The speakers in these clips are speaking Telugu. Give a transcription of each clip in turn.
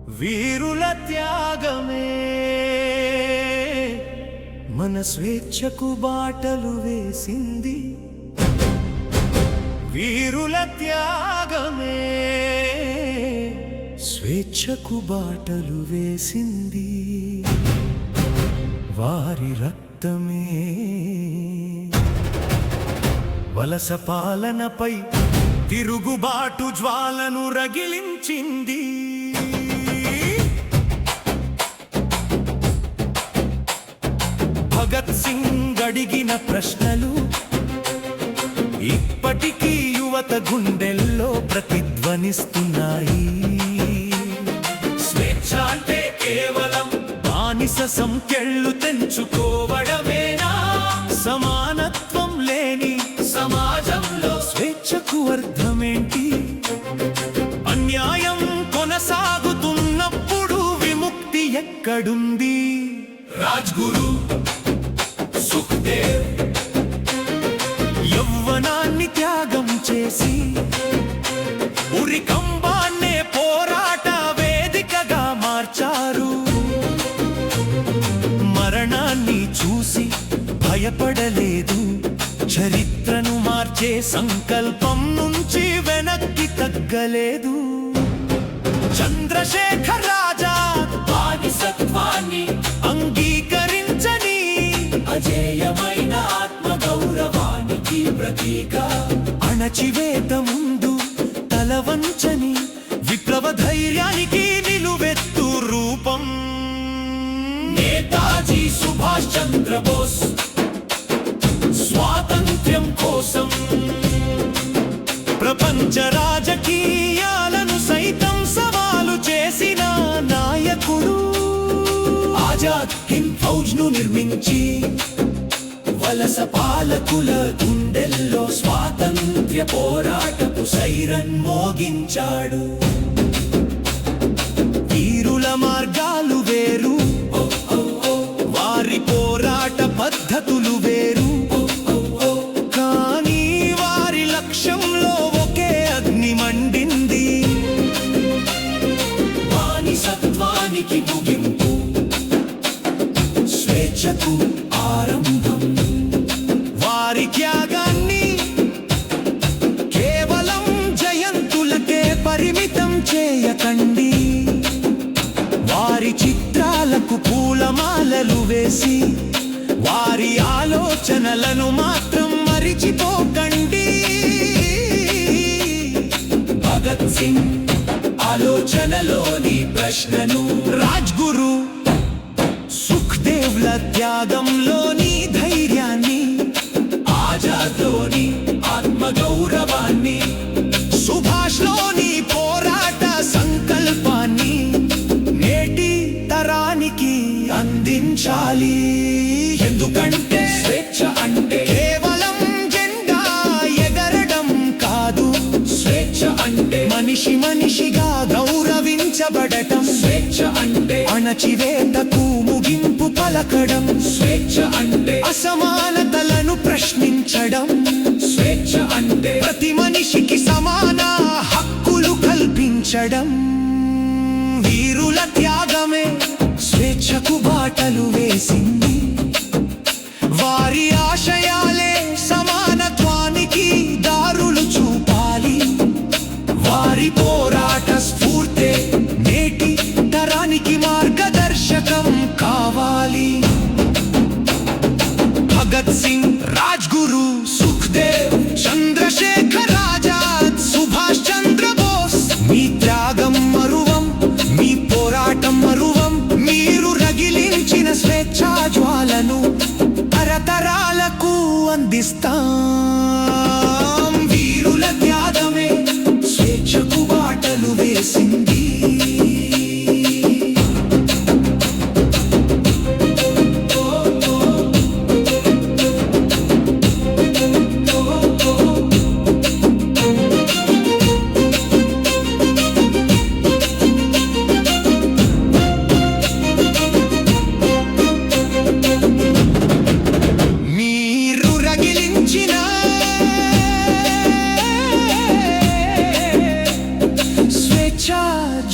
వీరుల త్యాగమే మన స్వేచ్ఛకు బాటలు వేసింది. వీరుల త్యాగమే స్వేచ్ఛకు బాటలు వేసింది. వారి రక్తమే వలస పాలనపై తిరుగుబాటు జ్వాలను రగిలించింది. భగత్ సింగ్ అడిగిన ప్రశ్నలు ఇప్పటికీ యువత గుండెల్లో ప్రతిధ్వనిస్తున్నాయి. స్వేచ్ఛ అంటే కేవలం బానిస సంఖ్యలు తెంచుకోవడమేనా? సమానత్వం లేని సమాజంలో స్వేచ్ఛకు అర్థమేంటి? అన్యాయం కొనసాగుతున్నప్పుడు విముక్తి ఎక్కడుంది? రాజ్గురు, సుఖ్దేవ్ యవ్వనాన్ని త్యాగం చేసి ఉరికంబాన్నే పోరాట వేదికగా మార్చారు. మరణాన్ని చూసి భయపడలేదు. చరిత్రను మార్చే సంకల్పం నుంచి వెనక్కి తగ్గలేదు. చంద్రశేఖర్ ఆజాద్ బానిసత్వాన్ని అంగీకరించని అజేయమైన ఆత్మగౌరవానికి ప్రతీక. అణచివేత ముందు తలవంచని విప్లవ ధైర్యానికి నిలువెత్తు రూపం. నేతాజీ సుభాష్ చంద్రబోస్ స్వాతంత్ర్యం కోసం ప్రపంచ రాజకీయాలను సైతం సవాలు చేసిన నాయకుడు. ఆజాద్ హింద్ ఫౌజ్ ను నిర్మించి వలస పాలకుల గుండెల్లో స్వాతంత్ర్య పోరాటపు సైరన్ మోగించాడు. వీరుల మార్గాలు వేరు, వారి పోరాట పద్ధతులు వేరు, కానీ వారి లక్ష్యంలో ఒకే అగ్ని మండింది. బానిసత్వానికి ముగింపు, స్వేచ్ఛకు ఆరంభం. వారి త్యాగాన్ని కేవలం జయంతులకే పరిమితం చేయకండి. వారి చిత్రాలకు పూలమాలలు వేసి వారి ఆలోచనలను మాత్రం మరిచిపోకండి. భగత్ సింగ్ ఆలోచనలోని ప్రశ్నను, రాజ్గురు సుఖ్దేవ్ల త్యాగంలోని ధైర్యాన్ని, ఆజాద్లోని ఆత్మగౌరవాన్ని, సుభాష్లోని పోరాట సంకల్పాన్ని నేటి తరానికి అందించాలి. ఎందుకంటే స్వేచ్ఛ అంటే కేవలం జెండా ఎగరడం కాదు. స్వేచ్ఛ అంటే మనిషి మనిషిగా గౌరవించబడటం. స్వేచ్ఛ అంటే అణచివేతకు ముగింపు పలకడం. స్వేచ్ఛ అంటే అసమానతలను ప్రశ్నించడం. స్వేచ్ఛ అంటే ప్రతి మనిషికి సమాన హక్కులు కల్పించడం. వీరుల త్యాగమే స్వేచ్ఛకు బాటలు వేసింది. వారి ఆశయాలే సమానత్వానికి దారులు చూపాలి. వారి పోరాట స్ఫూర్తే నేటి తరానికి మార్గదర్శకం కావాలి. భగత్ సింగ్, రాజ్గురు, సుఖ్దేవ్, చంద్రశేఖర్ ఆజాద్, సుభాష్ చంద్రబోస్, మీ త్యాగం మరువం, మీ పోరాటం మరువం. మీరు రగిలించిన స్వేచ్ఛా జ్వాలను తరతరాలకు అందిస్తాం. వీరుల త్యాగమే స్వేచ్ఛకు బాటలు వేసింది.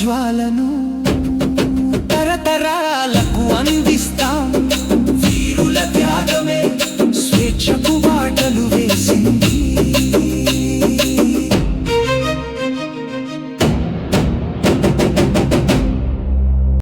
జ్వాలను తరతరాల